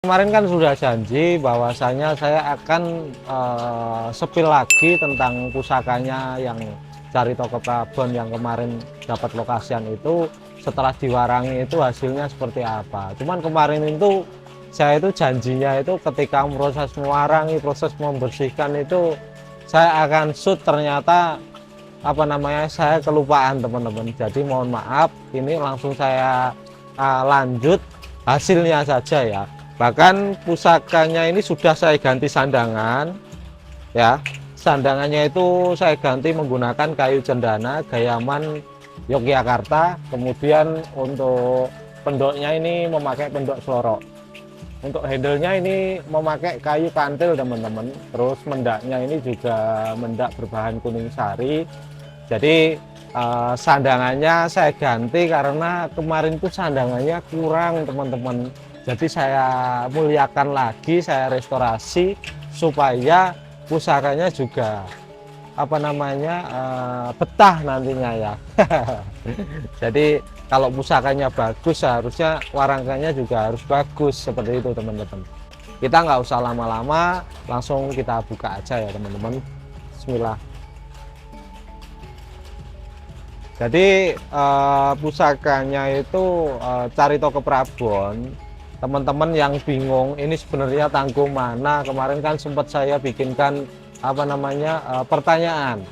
Kemarin kan sudah janji bahwasanya saya akan sepil lagi tentang pusakanya yang Carita Keprabon yang kemarin dapat lokasian itu. Setelah diwarangi itu hasilnya seperti apa. Cuman kemarin itu saya itu janjinya itu ketika proses mewarangi, proses membersihkan itu saya akan shoot, ternyata saya kelupaan teman-teman. Jadi mohon maaf, ini langsung saya lanjut hasilnya saja ya. Bahkan pusakanya ini sudah saya ganti sandangan ya. Sandangannya itu saya ganti menggunakan kayu cendana Gayaman Yogyakarta. Kemudian untuk pendoknya ini memakai pendok selorok. Untuk handle-nya ini memakai kayu kantil teman-teman. Terus mendaknya ini juga mendak berbahan kuning sari. Jadi sandangannya saya ganti karena kemarin itu sandangannya kurang teman-teman. Jadi saya muliakan lagi, saya restorasi supaya pusakanya juga betah nantinya ya. Jadi kalau pusakanya bagus, seharusnya warangannya juga harus bagus seperti itu teman-teman. Kita nggak usah lama-lama, langsung kita buka aja ya teman-teman. Bismillah. Jadi pusakanya itu Carita Keprabon. Teman-teman yang bingung ini sebenarnya tanggung mana, kemarin kan sempat saya bikinkan pertanyaan.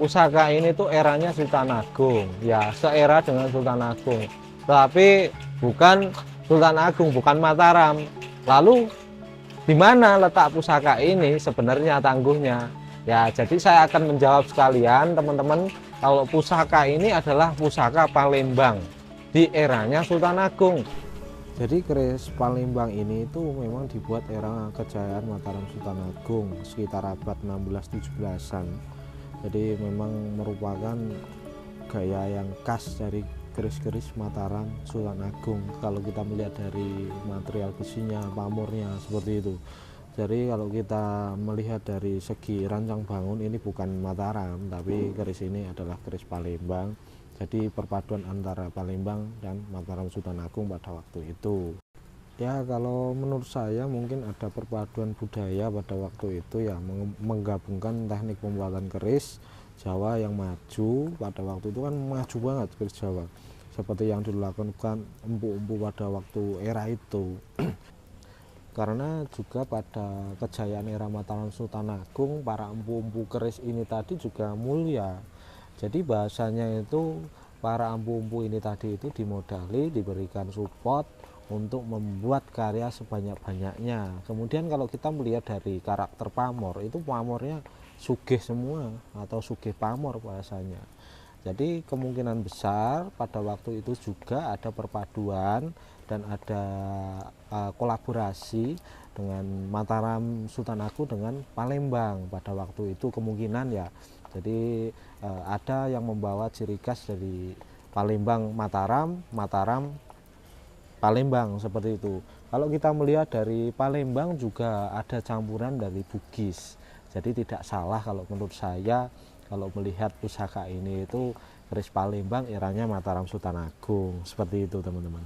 Pusaka ini tuh eranya Sultan Agung, ya seera dengan Sultan Agung, tapi bukan Sultan Agung, bukan Mataram. Lalu di mana letak pusaka ini sebenarnya tangguhnya? Ya, jadi saya akan menjawab sekalian teman-teman. Kalau pusaka ini adalah pusaka Palembang di eranya Sultan Agung. Jadi keris Palembang ini itu memang dibuat era kejayaan Mataram Sultan Agung sekitar abad 16-17an. Jadi memang merupakan gaya yang khas dari keris-keris Mataram Sultan Agung. Kalau kita melihat dari material besinya, pamornya seperti itu. Jadi kalau kita melihat dari segi rancang bangun, ini bukan Mataram, tapi keris ini adalah keris Palembang. Jadi perpaduan antara Palembang dan Mataram Sultan Agung pada waktu itu. Ya kalau menurut saya mungkin ada perpaduan budaya pada waktu itu ya, menggabungkan teknik pembuatan keris Jawa yang maju. Pada waktu itu kan maju banget keris Jawa, seperti yang dilakukan empu-empu pada waktu era itu. Karena juga pada kejayaan era Mataram Sultan Agung, para empu-empu keris ini tadi juga mulia. Jadi bahasanya itu para empu-empu ini tadi itu dimodali, diberikan support untuk membuat karya sebanyak-banyaknya. Kemudian kalau kita melihat dari karakter pamor, itu pamornya sugih semua atau sugih pamor bahasanya. Jadi kemungkinan besar pada waktu itu juga ada perpaduan dan ada kolaborasi dengan Mataram Sultan Agung dengan Palembang pada waktu itu, kemungkinan ya. Jadi ada yang membawa ciri khas dari Palembang Mataram, Mataram Palembang seperti itu. Kalau kita melihat dari Palembang juga ada campuran dari Bugis. Jadi tidak salah kalau menurut saya kalau melihat pusaka ini itu keris Palembang eranya Mataram Sultan Agung, seperti itu teman-teman.